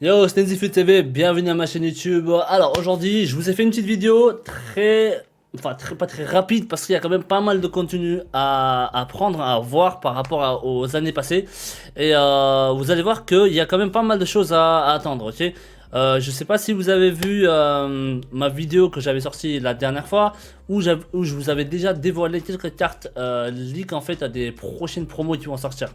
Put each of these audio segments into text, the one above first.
Yo, c'est Nzifut TV, bienvenue à ma chaîne YouTube. Alors aujourd'hui, je vous ai fait une petite vidéo pas très rapide parce qu'il y a quand même pas mal de contenu à prendre, à voir par rapport aux années passées. Et vous allez voir qu'il y a quand même pas mal de choses à attendre, ok? Je sais pas si vous avez vu ma vidéo que j'avais sortie la dernière fois où je vous avais déjà dévoilé quelques cartes leak en fait à des prochaines promos qui vont sortir.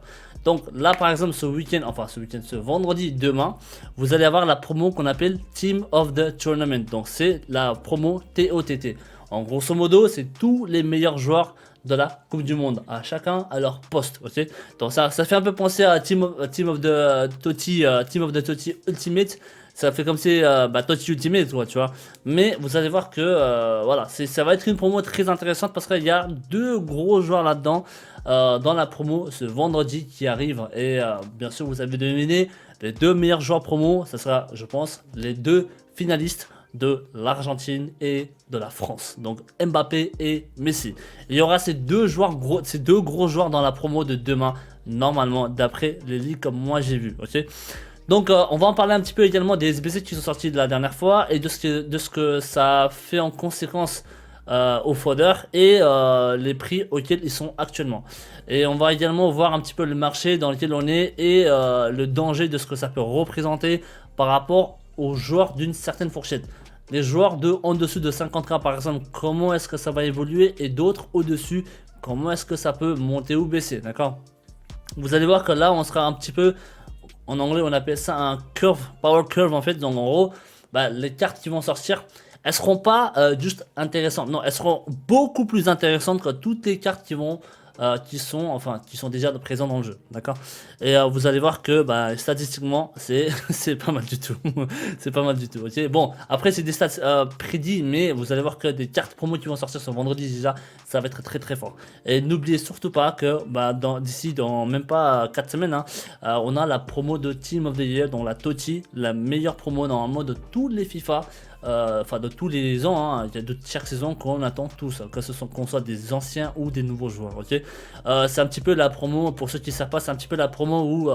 Donc là par exemple ce vendredi demain, vous allez avoir la promo qu'on appelle Team of the Tournament. Donc c'est la promo TOTT. En grosso modo, c'est tous les meilleurs joueurs de la Coupe du Monde, à chacun à leur poste, ok. Donc ça fait un peu penser à Team of the Toti, Team of the Toti Ultimate. Ça fait comme si Toti Ultimate, quoi, tu vois. Mais vous allez voir que voilà, ça va être une promo très intéressante parce qu'il y a deux gros joueurs là-dedans dans la promo ce vendredi qui arrive. Et bien sûr, vous avez deviné les deux meilleurs joueurs promo. Ça sera, je pense, les deux finalistes de l'Argentine et de la France. Donc Mbappé et Messi. Il y aura ces deux gros joueurs dans la promo de demain, normalement, d'après les leaks comme moi j'ai vu. Ok. Donc on va en parler un petit peu également des SBC qui sont sortis de la dernière fois et de ce que ça fait en conséquence aux fraudeurs et les prix auxquels ils sont actuellement. Et on va également voir un petit peu le marché dans lequel on est et le danger de ce que ça peut représenter par rapport aux joueurs d'une certaine fourchette. Les joueurs en dessous de 50K par exemple, comment est-ce que ça va évoluer, et d'autres au-dessus, comment est-ce que ça peut monter ou baisser, d'accord? Vous allez voir que là on sera un petit peu, en anglais on appelle ça un power curve en fait. Donc en gros, les cartes qui vont sortir, elles seront pas juste intéressantes, non, elles seront beaucoup plus intéressantes que toutes les cartes qui sont déjà présentes dans le jeu, d'accord. Et vous allez voir que statistiquement c'est pas mal du tout. C'est pas mal du tout, ok. Bon, après c'est des stats prédits, mais vous allez voir que des cartes promo qui vont sortir ce vendredi déjà, ça va être très très fort. Et n'oubliez surtout pas que d'ici dans même pas 4 semaines, hein, on a la promo de Team of the Year, donc la TOTI, la meilleure promo normalement de tous les FIFA, de tous les ans, hein. Il y a de chaque saison qu'on attend tous, qu'on soit des anciens ou des nouveaux joueurs, ok. C'est un petit peu la promo, pour ceux qui savent pas, c'est un petit peu la promo où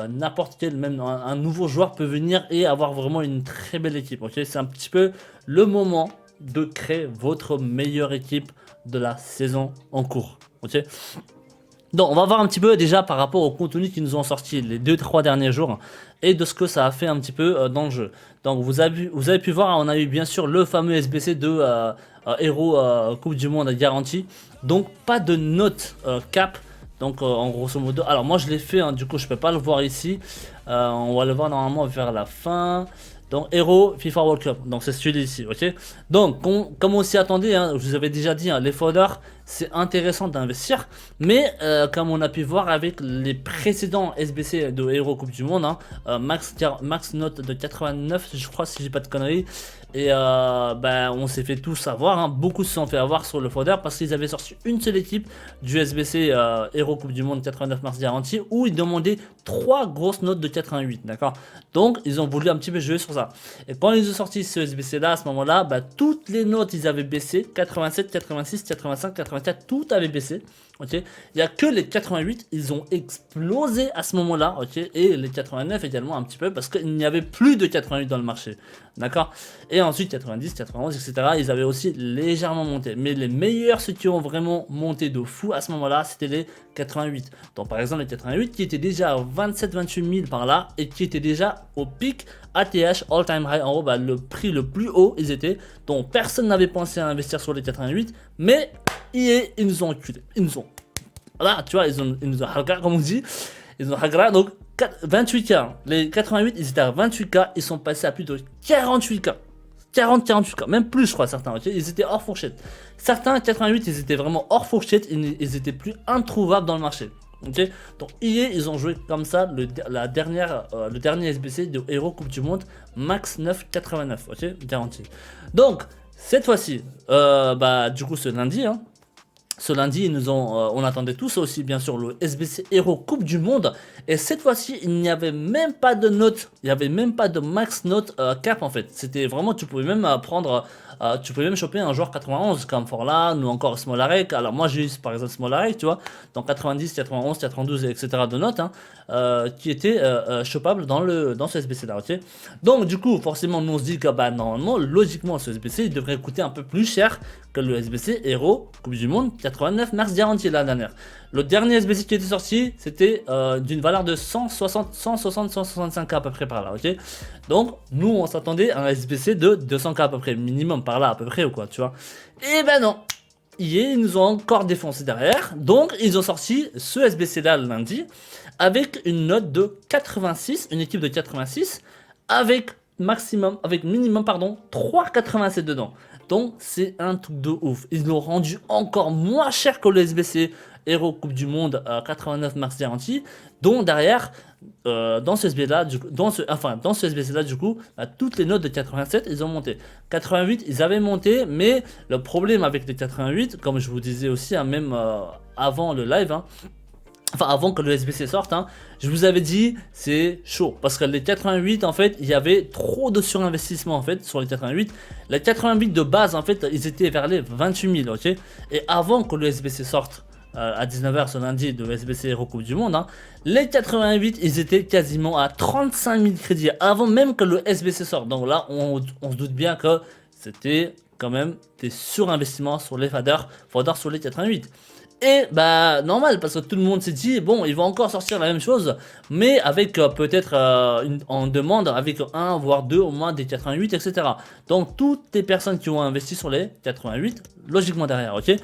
n'importe quel, même un nouveau joueur peut venir et avoir vraiment une très belle équipe, ok. C'est un petit peu le moment de créer votre meilleure équipe de la saison en cours, ok. Donc on va voir un petit peu déjà par rapport au contenu qui nous ont sorti les 2-3 derniers jours et de ce que ça a fait un petit peu dans le jeu. Donc vous avez pu voir, on a eu bien sûr le fameux SBC de Héros Coupe du Monde garantie. Donc pas de note cap. Donc en grosso modo, alors moi je l'ai fait, hein, du coup je peux pas le voir ici. On va le voir normalement vers la fin. Donc Hero FIFA World Cup, donc c'est celui-ci, ok. Donc comme on s'y attendait, hein, je vous avais déjà dit, hein, les fraudeurs c'est intéressant d'investir, mais comme on a pu voir avec les précédents SBC de Hero Coupe du Monde, hein, max note de 89 je crois, si j'ai pas de conneries. Et on s'est fait tous avoir, hein. Beaucoup se sont fait avoir sur le fraudeur parce qu'ils avaient sorti une seule équipe du SBC Hero Coupe du Monde 89 mars garantie où ils demandaient 3 grosses notes de 88, d'accord. Donc ils ont voulu un petit peu jouer sur ça. Et quand ils ont sorti ce SBC là, à ce moment là, toutes les notes ils avaient baissé, 87, 86, 85, 84, tout avait baissé, ok. Il n'y a que les 88, ils ont explosé à ce moment là, ok. Et les 89 également un petit peu parce qu'il n'y avait plus de 88 dans le marché, d'accord. Et ensuite 90, 91, etc. ils avaient aussi légèrement monté. Mais les meilleurs, ceux qui ont vraiment monté de fou à ce moment là, c'était les 88. Donc par exemple les 88 qui étaient déjà à 27-28 000 par là et qui étaient déjà au pic ATH all time high, en haut, le prix le plus haut ils étaient. Donc personne n'avait pensé à investir sur les 88, mais EA ils nous ont enculés, ils nous ont, voilà, tu vois, ils nous ont hagra, comme on dit, ils ont hagra. Donc 28K, les 88 ils étaient à 28K, ils sont passés à plus de 48K. 40-48K, même plus je crois certains, ok, ils étaient hors fourchette. Certains 88 ils étaient vraiment hors fourchette, ils étaient plus introuvables dans le marché. Ok, donc EA ils ont joué comme ça le dernier SBC de Hero Coupe du Monde max 9,89, ok, garanti. Donc cette fois-ci, du coup ce lundi, hein, Ce lundi, ils nous ont, on attendait tous aussi, bien sûr, le SBC Hero Coupe du Monde. Et cette fois-ci, il n'y avait même pas de note. Il n'y avait même pas de max note cap en fait. C'était vraiment, tu pouvais même tu pouvais même choper un joueur 91 comme Forlan ou encore Smolarek. Alors moi, j'ai eu par exemple Smolarek, tu vois, dans 90, 91, 92, etc. de notes, hein, qui étaient chopables dans ce SBC là, ok. Donc du coup, forcément, nous on se dit que bah, normalement, logiquement, ce SBC, il devrait coûter un peu plus cher que le SBC Hero Coupe du Monde 89 mars garantie la dernière. Le dernier SBC qui était sorti, c'était d'une valeur de 165 à peu près par là, ok. Donc nous on s'attendait à un SBC de 200k à peu près, minimum par là à peu près ou quoi, tu vois. Et ben non, hier ils nous ont encore défoncé derrière, donc ils ont sorti ce SBC là le lundi avec une note de 86, une équipe de 86 avec minimum pardon 3,87 dedans. Donc c'est un truc de ouf. Ils l'ont rendu encore moins cher que le SBC Hero Coupe du Monde 89 mars garantie. Donc derrière, dans ce SBC là, dans ce SBC là du coup, toutes les notes de 87 ils ont monté. 88 ils avaient monté, mais le problème avec les 88, comme je vous disais aussi, hein, même avant le live, hein, enfin avant que le SBC sorte, hein, je vous avais dit c'est chaud parce que les 88 en fait il y avait trop de surinvestissement en fait sur les 88. Les 88 de base en fait ils étaient vers les 28 000, ok. Et avant que le SBC sorte à 19h ce lundi de SBC Hero Coupe du Monde, hein, les 88 ils étaient quasiment à 35 000 crédits avant même que le SBC sorte. Donc là on se doute bien que c'était quand même des surinvestissements sur les faders sur les 88. Et bah normal parce que tout le monde s'est dit bon ils vont encore sortir la même chose mais avec peut-être en demande avec un voire deux au moins des 88 etc. Donc toutes les personnes qui ont investi sur les 88 logiquement derrière, ok.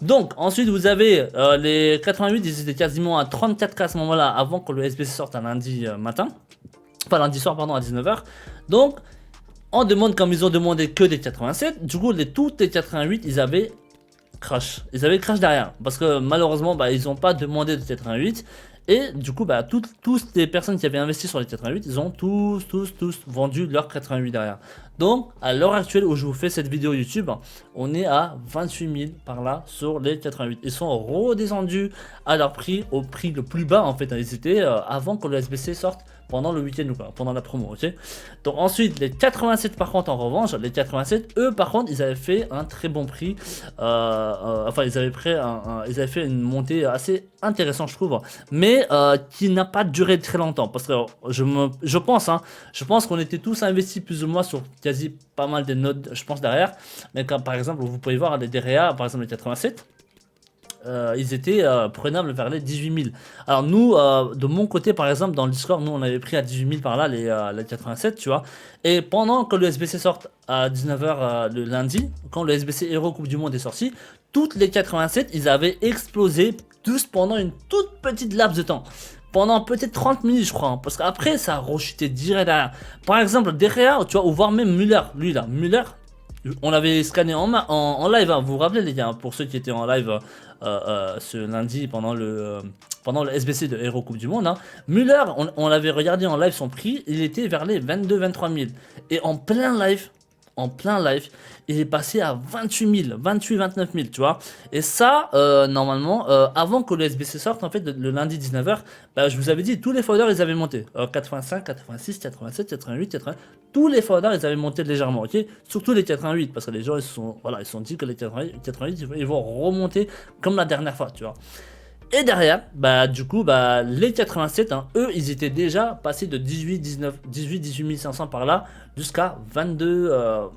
Donc ensuite vous avez les 88 ils étaient quasiment à 34k à ce moment là avant que le SBC sorte un lundi matin, enfin lundi soir pardon à 19h. Donc en demande comme ils ont demandé que des 87, du coup toutes les 88 ils avaient crash. Ils avaient crash derrière. Parce que malheureusement, bah, ils n'ont pas demandé de 88. Et du coup, bah, toutes les personnes qui avaient investi sur les 88, ils ont tous vendu leur 88 derrière. Donc, à l'heure actuelle où je vous fais cette vidéo YouTube, on est à 28 000 par là sur les 88. Ils sont redescendus à leur prix, au prix le plus bas en fait. Ils étaient avant que le SBC sorte pendant le week-end ou quoi, pendant la promo, ok. Donc ensuite, les 87 par contre en revanche, les 87, eux par contre, ils avaient fait un très bon prix. Enfin, ils avaient fait une montée assez intéressante, je trouve, mais qui n'a pas duré très longtemps. Parce que je pense qu'on était tous investis plus ou moins sur quasi pas mal des notes, je pense, derrière. Mais comme par exemple, vous pouvez voir les DREA, par exemple les 87. Ils étaient prenables vers les 18 000. Alors nous, de mon côté par exemple, dans le Discord, nous on avait pris à 18 000 par là les 87, tu vois. Et pendant que le SBC sorte à 19h le lundi, quand le SBC Hero Coupe du Monde est sorti, toutes les 87, ils avaient explosé tous pendant une toute petite laps de temps. Pendant peut-être 30 minutes, je crois. Hein, parce qu'après, ça a rechuté direct derrière. Par exemple, derrière, tu vois, ou voire même Muller. Lui là, Muller, on l'avait scanné en live, hein, vous vous rappelez les gars, hein, pour ceux qui étaient en live ce lundi pendant le SBC de Hero Coupe du Monde. Hein. Muller, on l'avait regardé en live son prix, il était vers les 22-23 000. Et en plein live, il est passé à 28 000, 28-29 000, tu vois. Et ça, normalement, avant que le SBC sorte, en fait, le lundi 19h, bah, je vous avais dit, tous les folders, ils avaient monté. 85, 86, 87, 88, 80. Tous les folders, ils avaient monté légèrement, ok. Surtout les 88, parce que les gens, ils se sont dit que les 88 ils vont remonter comme la dernière fois, tu vois. Et derrière, bah du coup, bah les 87, hein, eux, ils étaient déjà passés de 18 500 par là jusqu'à 23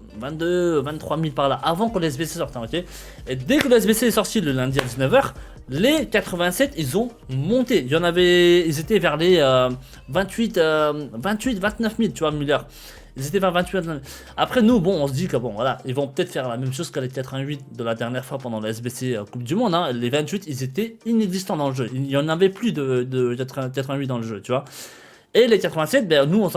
000 par là, avant que le SBC sorte, hein, ok. Et dès que le SBC est sorti le lundi à 19h, les 87, ils ont monté. Il y en avait, ils étaient vers les 29 000, tu vois, Muller. Ils étaient vers 28. Après, nous, bon, on se dit que bon, voilà, ils vont peut-être faire la même chose que les 88 de la dernière fois pendant la SBC Coupe du Monde. Hein. Les 28, ils étaient inexistants dans le jeu. Il n'y en avait plus de 88 dans le jeu, tu vois. Et les 87, ben, nous, on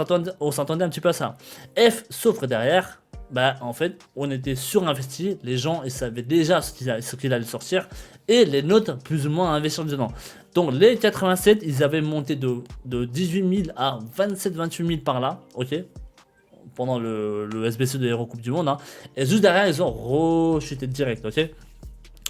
s'entendait un petit peu à ça. F, sauf que derrière, bah, en fait, on était surinvesti. Les gens, ils savaient déjà ce qu'il allait sortir. Et les notes, plus ou moins, investir dedans. Donc, les 87, ils avaient monté de 18 000 à 27-28 000 par là, ok, pendant le SBC de Hero Coupe du Monde, hein. Et juste derrière ils ont rechuté direct, ok.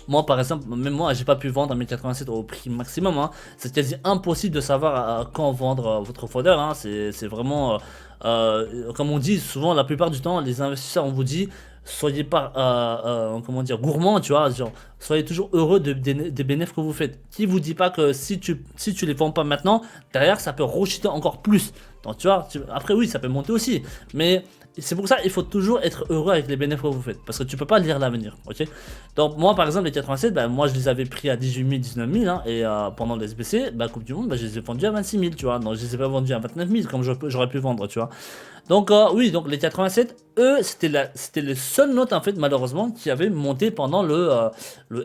Moi, par exemple, même moi, j'ai pas pu vendre mes 87 au prix maximum, hein. C'est quasi impossible de savoir quand vendre votre fodder, hein. C'est vraiment, comme on dit souvent, la plupart du temps, les investisseurs, on vous dit, soyez pas, comment dire, gourmand, tu vois, genre, soyez toujours heureux des bénéfices que vous faites. Qui vous dit pas que si tu les vends pas maintenant, derrière, ça peut rechuter encore plus. Donc, tu vois, après, oui, ça peut monter aussi, mais c'est pour ça il faut toujours être heureux avec les bénéfices que vous faites, parce que tu peux pas lire l'avenir, ok. Donc moi par exemple les 87, bah, moi je les avais pris à 18 000, 19 000, hein, et pendant les SBC, bah, Coupe du Monde, bah, je les ai vendus à 26 000, tu vois, donc je les ai pas vendus à 29 000 comme j'aurais pu vendre, tu vois. Donc oui, donc les 87, eux, c'était les seules notes en fait malheureusement qui avaient monté pendant le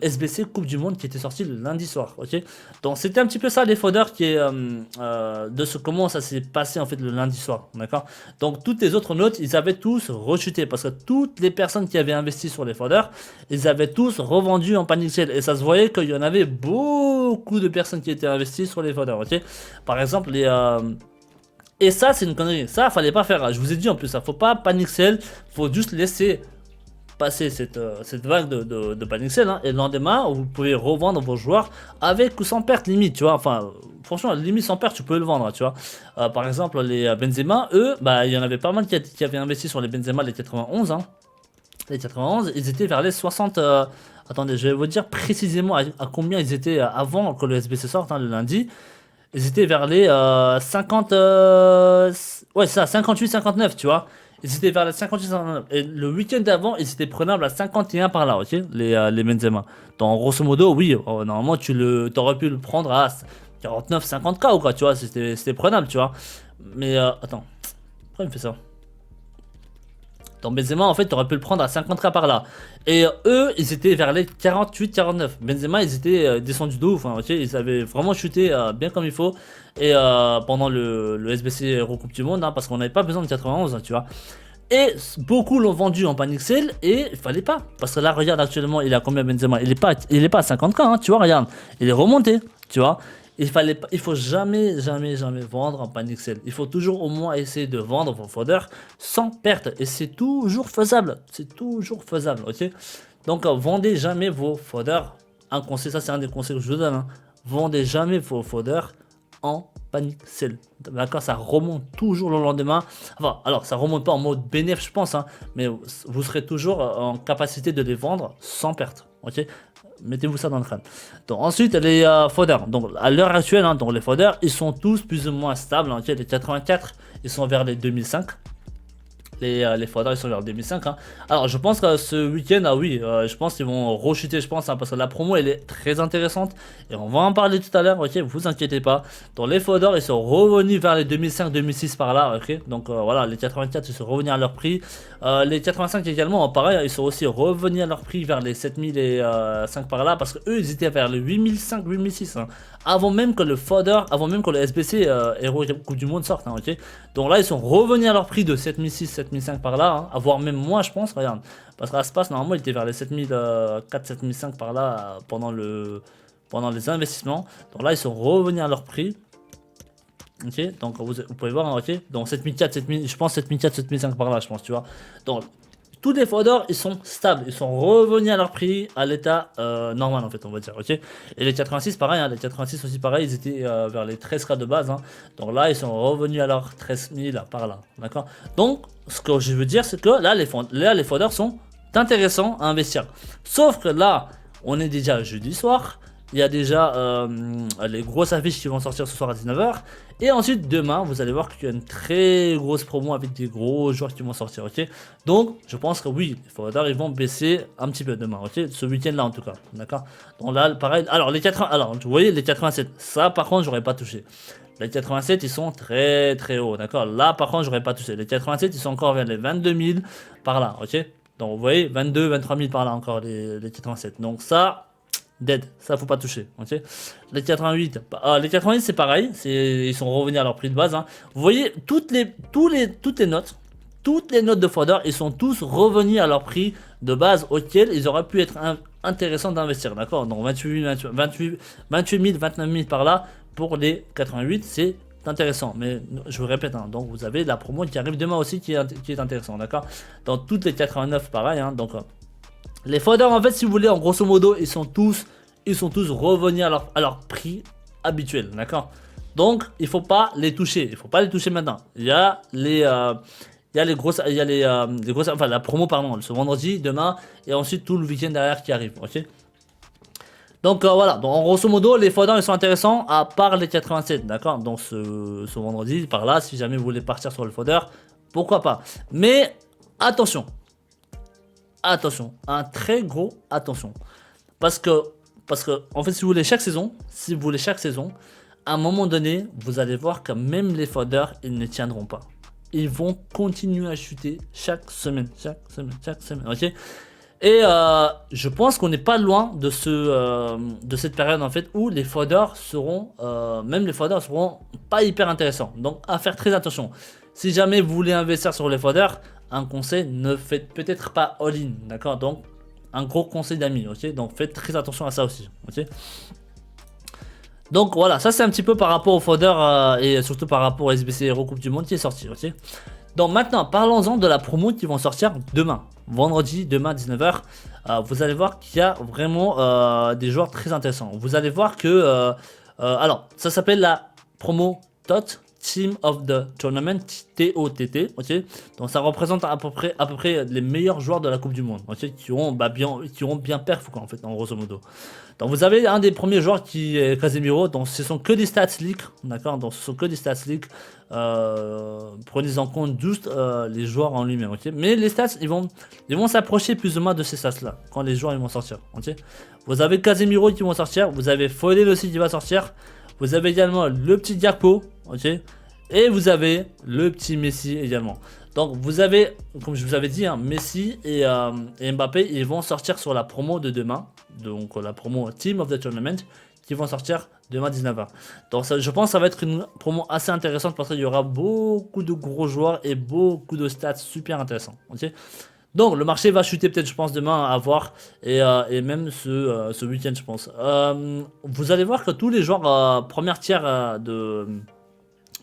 SBC Coupe du Monde qui était sorti le lundi soir, ok. Donc c'était un petit peu ça les foders qui est de ce comment ça s'est passé en fait le lundi soir, d'accord. Donc toutes les autres notes, ils avaient tous rechuté parce que toutes les personnes qui avaient investi sur les foders, ils avaient tous revendu en panic sale et ça se voyait qu'il y en avait beaucoup de personnes qui étaient investies sur les foders, ok. Par exemple les et ça, c'est une connerie. Ça, fallait pas faire. Je vous ai dit en plus, ça faut pas panic sell. Faut juste laisser passer cette vague de panic sell. Hein, et le lendemain, vous pouvez revendre vos joueurs avec ou sans perte limite. Tu vois, enfin, franchement, limite sans perte, tu peux le vendre. Tu vois, par exemple, les Benzema, eux, bah, il y en avait pas mal qui avaient investi sur les Benzema, les 91. Hein. Les 91, ils étaient vers les 60. Attendez, je vais vous dire précisément à combien ils étaient avant que le SBC sorte, hein, le lundi. Ils étaient vers les 50. Ouais, ça, 58-59, tu vois. Ils étaient vers les 58-59. Et le week-end d'avant, ils étaient prenables à 51 par là, ok, les Benzema. Donc, grosso modo, oui, normalement, t'aurais pu le prendre à 49-50K ou quoi, tu vois. C'était prenable, tu vois. Mais attends, pourquoi il me fait ça? Dans Benzema, en fait, tu aurais pu le prendre à 50K par là. Et eux, ils étaient vers les 48-49. Benzema, ils étaient descendus de ouf. Hein, ok, ils avaient vraiment chuté bien comme il faut. Et pendant le SBC Recoupe du Monde, hein, parce qu'on n'avait pas besoin de 91, hein, tu vois. Et beaucoup l'ont vendu en panic sale et il fallait pas. Parce que là, regarde actuellement, il a combien Benzema? Il est pas à 50K, hein, tu vois, regarde. Il est remonté, tu vois. Il faut jamais vendre en panic sale. Il faut toujours au moins essayer de vendre vos foders sans perte. Et c'est toujours faisable. C'est toujours faisable, ok. Donc, vendez jamais vos foders. Un conseil, ça c'est un des conseils que je vous donne. Hein. Vendez jamais vos foders en panic sale. D'accord, ça remonte toujours le lendemain. Enfin, alors ça remonte pas en mode bénéf, je pense, hein, mais vous serez toujours en capacité de les vendre sans perte. Ok, mettez-vous ça dans le crâne. Donc ensuite les foders. Donc à l'heure actuelle, hein, donc les foders, ils sont tous plus ou moins stables. Hein, les 84, ils sont vers les 2005. Les foders ils sont vers 2005. Hein. Alors je pense que ce week-end, ah oui, je pense qu'ils vont rechuter, je pense, hein, parce que la promo elle est très intéressante et on va en parler tout à l'heure, ok, vous inquiétez pas. Donc les foders ils sont revenus vers les 2005-2006 par là, ok. Donc voilà, les 84 ils sont revenus à leur prix. Les 85 également, pareil, ils sont aussi revenus à leur prix vers les 7005 par là, parce que eux ils étaient vers les 8005-8006. Hein. Avant même que le fodder, avant même que le SBC Hero Coupe du Monde sorte, hein, ok. Donc là ils sont revenus à leur prix de 7006-7005 par là, hein, voire même moins je pense, regarde. Parce que l'espace normalement il était vers les 7004-7005 par là pendant les investissements. Donc là ils sont revenus à leur prix. Ok, donc vous pouvez voir, hein, ok. Donc 7004, 7000, je pense 7004, 7005 par là, je pense, tu vois. Donc tous les foders ils sont stables, ils sont revenus à leur prix à l'état normal en fait on va dire, ok. Et les 86 pareil, hein, les 86 aussi pareil, ils étaient vers les 13K de base, hein. Donc là ils sont revenus à leur 13 000 par là, d'accord. Donc ce que je veux dire c'est que là les foders sont intéressants à investir. Sauf que là on est déjà jeudi soir. Il y a déjà les grosses affiches qui vont sortir ce soir à 19h. Et ensuite, demain, vous allez voir qu'il y a une très grosse promo avec des gros joueurs qui vont sortir, ok. Donc, je pense que oui, les foders, ils vont baisser un petit peu demain, ok. Ce week-end-là, en tout cas, d'accord. Donc là, pareil. Alors, vous voyez, les 87, ça, par contre, j'aurais pas touché. Les 87, ils sont très, très hauts, d'accord. Là, par contre, j'aurais pas touché. Les 87, ils sont encore vers les 22 000 par là, ok. Donc, vous voyez, 22, 23 000 par là encore, les 87. Donc, ça... dead, ça faut pas toucher, ok. Les 88, les 88 c'est pareil, ils sont revenus à leur prix de base. Hein. Vous voyez toutes les notes de fodder, ils sont tous revenus à leur prix de base auquel ils auraient pu être intéressants d'investir, d'accord. Donc 28 000, 29 000 par là pour les 88, c'est intéressant, mais je vous répète, hein, donc vous avez la promo qui arrive demain aussi qui est intéressant, d'accord. Dans toutes les 89 pareil, hein, donc Les fodder, en fait, si vous voulez, en grosso modo, ils sont tous revenus à leur prix habituel, d'accord? Donc, il faut pas les toucher. Il faut pas les toucher maintenant. Il y a les grosses, les grosses, enfin la promo pardon, ce vendredi, demain et ensuite tout le week-end derrière qui arrive, ok? Donc voilà, donc en grosso modo les fodder ils sont intéressants à part les 87, d'accord? Donc ce vendredi par là, si jamais vous voulez partir sur le fodder, pourquoi pas? Mais attention, attention, un très gros attention, parce que en fait si vous voulez chaque saison, à un moment donné, vous allez voir que même les fodder ils ne tiendront pas. Ils vont continuer à chuter chaque semaine, ok? Et je pense qu'on n'est pas loin de de cette période en fait où les fodder seront, même les fodder seront pas hyper intéressants. Donc à faire très attention. Si jamais vous voulez investir sur les fodder, un conseil, ne faites peut-être pas all-in, d'accord? Donc un gros conseil d'amis, ok? Donc faites très attention à ça aussi, ok? Donc voilà, ça c'est un petit peu par rapport au fodder et surtout par rapport au SBC Hero Coupe du Monde qui est sorti, ok? Donc maintenant, parlons-en de la promo qui vont sortir demain, vendredi, demain 19h. Vous allez voir qu'il y a vraiment des joueurs très intéressants. Vous allez voir que, alors, ça s'appelle la promo TOT, Team of the Tournament, TOTT, ok. Donc ça représente à peu près les meilleurs joueurs de la Coupe du Monde, ok, qui auront bien perf quoi en fait, en grosso modo. Donc vous avez un des premiers joueurs qui est Casemiro, donc ce sont que des stats leaks, d'accord, donc ce sont que des stats leaks. Prenez en compte juste les joueurs en lui-même, ok. Mais les stats, ils vont s'approcher plus ou moins de ces stats là quand les joueurs ils vont sortir, ok. Vous avez Casemiro qui vont sortir, vous avez Foden aussi qui va sortir. Vous avez également le petit Gakpo, ok, et vous avez le petit Messi également. Donc vous avez, comme je vous avais dit, hein, Messi et Mbappé, ils vont sortir sur la promo de demain, donc la promo Team of the Tournament, qui vont sortir demain 19h. Donc ça, je pense que ça va être une promo assez intéressante parce qu'il y aura beaucoup de gros joueurs et beaucoup de stats super intéressants, ok. Donc le marché va chuter peut-être je pense demain à voir et même ce week-end je pense. Vous allez voir que tous les joueurs première tiers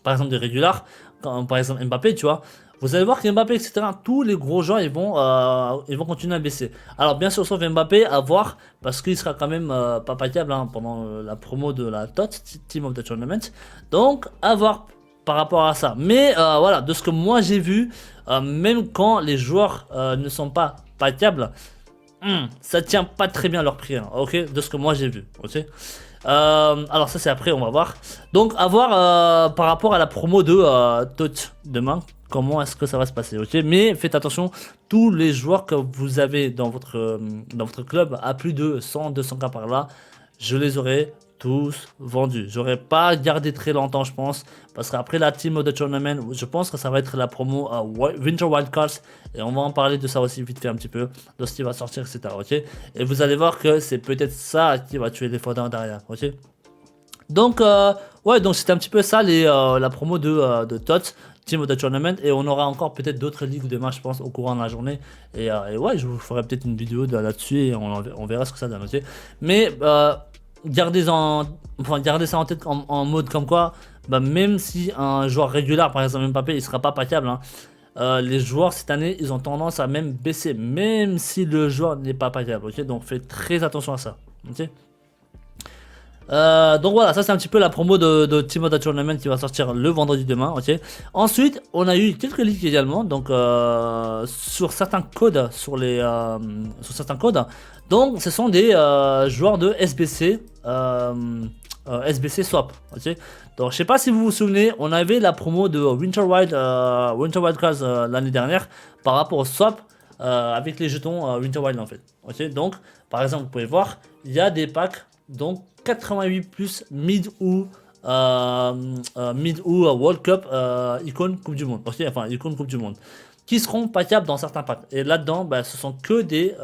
par exemple des régulars, comme par exemple Mbappé tu vois, vous allez voir que Mbappé etc. tous les gros joueurs ils vont continuer à baisser. Alors bien sûr sauf Mbappé à voir parce qu'il sera quand même pas payable hein, pendant la promo de la TOT, Team of the Tournament. Donc à voir par rapport à ça. Mais voilà, de ce que moi j'ai vu, même quand les joueurs ne sont pas paytables, ça tient pas très bien leur prix, hein, ok, de ce que moi j'ai vu, ok. Alors ça c'est après, on va voir. Donc à voir par rapport à la promo de TOT demain, comment est-ce que ça va se passer, ok. Mais faites attention, tous les joueurs que vous avez dans votre club à plus de 100-200K par là, je les aurai tous vendus. J'aurais pas gardé très longtemps je pense, parce qu'après la Team of the Tournament, je pense que ça va être la promo Winter Wildcards, et on va en parler de ça aussi vite fait un petit peu, de ce qui va sortir etc, ok. Et vous allez voir que c'est peut-être ça qui va tuer les fodder derrière, ok. Donc ouais, donc c'était un petit peu ça la promo de TOT, Team of the Tournament, et on aura encore peut-être d'autres ligues demain je pense au courant de la journée, et ouais je vous ferai peut-être une vidéo là-dessus et on verra ce que ça donne, ok. Mais gardez ça en tête en mode comme quoi, bah, même si un joueur régulier par exemple Mbappé il sera pas payable, hein, les joueurs cette année ils ont tendance à même baisser même si le joueur n'est pas payable, ok. Donc faites très attention à ça, ok. Donc voilà, ça c'est un petit peu la promo de Team of the Tournament qui va sortir le vendredi demain, ok. Ensuite, on a eu quelques leaks également, donc sur certains codes, sur certains codes. Donc ce sont des joueurs de SBC, SBC Swap, ok. Donc je sais pas si vous vous souvenez, on avait la promo de Winter Wild Cards l'année dernière par rapport au swap avec les jetons Winter Wild en fait, ok. Donc par exemple vous pouvez voir, il y a des packs donc 88 plus mid ou World Cup icône Coupe du Monde, ok, enfin icône Coupe du Monde, qui seront packables dans certains packs. Et là-dedans, bah, ce sont que des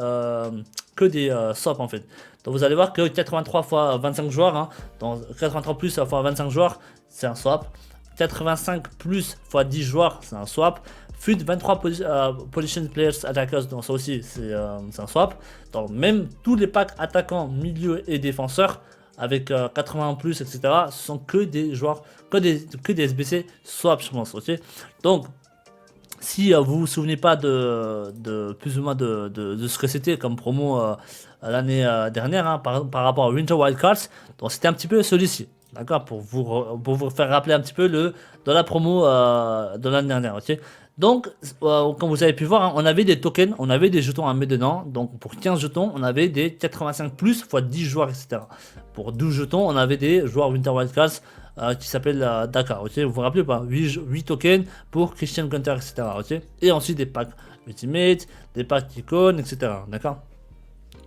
swaps en fait. Donc vous allez voir que 83 fois 25 joueurs, hein, donc 83 plus fois 25 joueurs, c'est un swap. 85 plus fois 10 joueurs, c'est un swap. FUT 23 Position Players Attackers, donc ça aussi c'est un swap. Donc même tous les packs attaquants, milieu et défenseurs avec 80 plus, etc. Ce sont que des joueurs, que des SBC swap, je pense, ok. Donc si vous vous souvenez pas de plus ou moins de ce que c'était comme promo l'année dernière, hein, par rapport à Winter Wildcards, donc c'était un petit peu celui-ci. D'accord, pour vous faire rappeler un petit peu dans la promo de l'année dernière, ok. Donc, comme vous avez pu voir, hein, on avait des tokens, on avait des jetons à mettre dedans. Donc, pour 15 jetons, on avait des 85 plus x 10 joueurs, etc. Pour 12 jetons, on avait des joueurs Winter Wildcards qui s'appellent Dakar, ok. Vous vous rappelez ou pas? 8 tokens pour Christian Gunter, etc. Ok. Et ensuite des packs Ultimate, des packs Icon, etc. D'accord.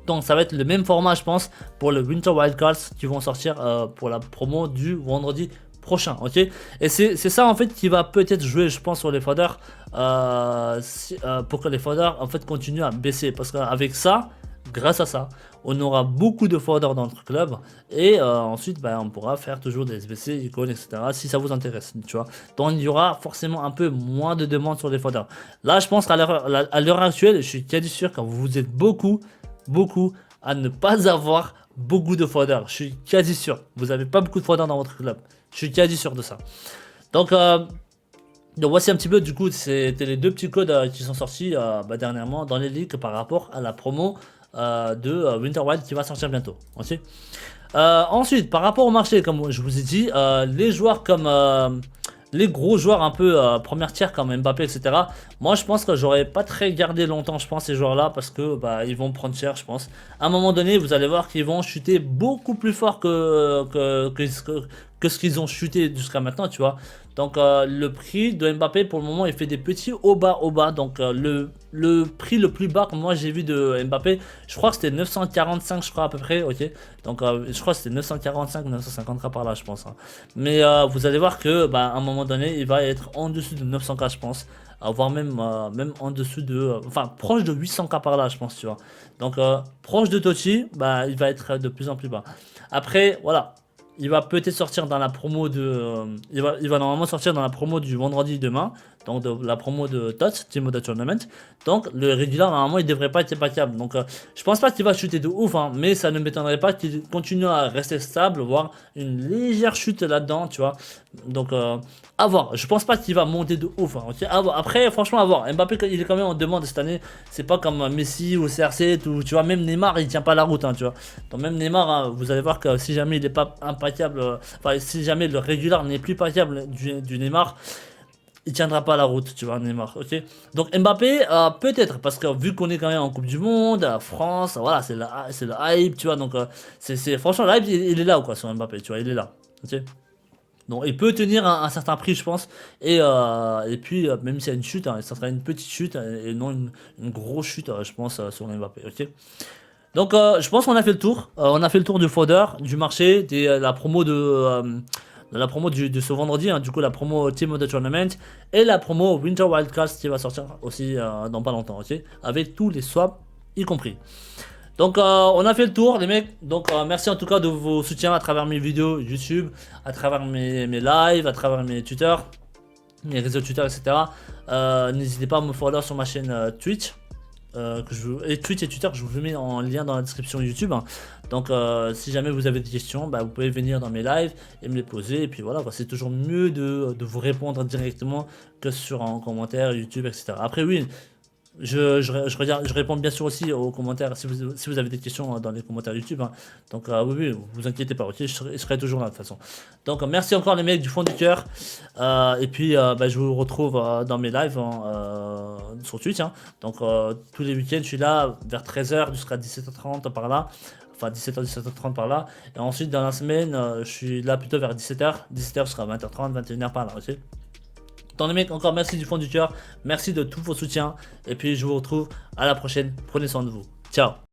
Donc ça va être le même format je pense pour le Winter Wildcards qui vont sortir pour la promo du vendredi prochain, ok. Et c'est ça en fait qui va peut-être jouer je pense sur les foders pour que les foders en fait continuent à baisser, parce qu'avec ça, grâce à ça, on aura beaucoup de foders dans notre club et ensuite on pourra faire toujours des SBC, icônes, etc. si ça vous intéresse, tu vois. Donc il y aura forcément un peu moins de demandes sur les foders. Là je pense qu'à l'heure actuelle, je suis quasi sûr que vous êtes beaucoup à ne pas avoir beaucoup de foders. Je suis quasi sûr. Vous n'avez pas beaucoup de foders dans votre club. Je suis quasi sûr de ça. Donc voici un petit peu, du coup, c'était les deux petits codes qui sont sortis dernièrement dans les leaks par rapport à la promo de Winter Wild qui va sortir bientôt. Ok. Ensuite, par rapport au marché, comme je vous ai dit, les joueurs comme les gros joueurs un peu première tiers comme Mbappé, etc. Moi je pense que j'aurais pas très gardé longtemps je pense ces joueurs là, parce que ils vont prendre cher je pense. À un moment donné vous allez voir qu'ils vont chuter beaucoup plus fort que ce qu'ils ont chuté jusqu'à maintenant, tu vois. Donc le prix de Mbappé pour le moment il fait des petits au bas. Donc le prix le plus bas que moi j'ai vu de Mbappé, je crois que c'était 945 je crois à peu près, ok. Donc je crois que c'était 945 950 par là je pense, hein. Mais vous allez voir que à un moment donné il va être en dessous de 900k je pense, voire même en dessous de enfin proche de 800k par là je pense, tu vois. Donc proche de Totti, il va être de plus en plus bas. Après voilà, il va peut-être sortir dans la promo de il va normalement sortir dans la promo du vendredi demain, donc de la promo de TOTS, Team of the Tournament. Donc le régulier normalement il devrait pas être impeccable. Donc je pense pas qu'il va chuter de ouf, hein, mais ça ne m'étonnerait pas qu'il continue à rester stable, voire une légère chute là-dedans, tu vois. Donc à voir. Je pense pas qu'il va monter de ouf, hein, okay. Après franchement à voir. Mbappé il est quand même en demande cette année. C'est pas comme Messi ou CR7 ou tu vois, même Neymar il tient pas la route, hein, tu vois. Donc même Neymar, hein, vous allez voir que si jamais il est pas impeccable, si jamais le régulier n'est plus impeccable du Neymar, il tiendra pas la route, tu vois, Neymar, ok. Donc Mbappé, peut-être, parce que vu qu'on est quand même en Coupe du Monde, à France, voilà, c'est le hype, tu vois. Donc franchement, le hype, il est là, quoi, sur Mbappé, tu vois, il est là, ok. Donc il peut tenir un certain prix, je pense. Et puis, même s'il y a une chute, hein, ça sera une petite chute et non une grosse chute, je pense, sur Mbappé, ok. Donc je pense qu'on a fait le tour. On a fait le tour du fodder, du marché, la promo de ce vendredi, hein, du coup la promo Team of the Tournament et la promo Winter Wildcards qui va sortir aussi dans pas longtemps, ok, avec tous les swaps y compris. Donc on a fait le tour les mecs. Donc merci en tout cas de vos soutiens à travers mes vidéos YouTube, à travers mes lives, à travers mes tuteurs, mes réseaux tuteurs, etc. N'hésitez pas à me follow sur ma chaîne Twitch. Et Twitch et Twitter, je vous mets en lien dans la description YouTube, hein. Donc si jamais vous avez des questions, vous pouvez venir dans mes lives et me les poser. Et puis voilà, c'est toujours mieux de vous répondre directement que sur un commentaire YouTube, etc. Après oui, je réponds bien sûr aussi aux commentaires si vous avez des questions dans les commentaires YouTube, hein. Donc oui, vous inquiétez pas, ok, je serai toujours là de toute façon. Donc merci encore les mecs du fond du cœur. Et puis je vous retrouve dans mes lives, hein, sur Twitch, hein. Donc tous les week-ends je suis là vers 13h jusqu'à 17h30 par là. Enfin 17h, 17h30 par là. Et ensuite dans la semaine, je suis là plutôt vers 17h. 17h jusqu'à 20h30, 21h par là, ok. Donc les mecs, encore merci du fond du cœur. Merci de tous vos soutiens. Et puis je vous retrouve à la prochaine. Prenez soin de vous. Ciao.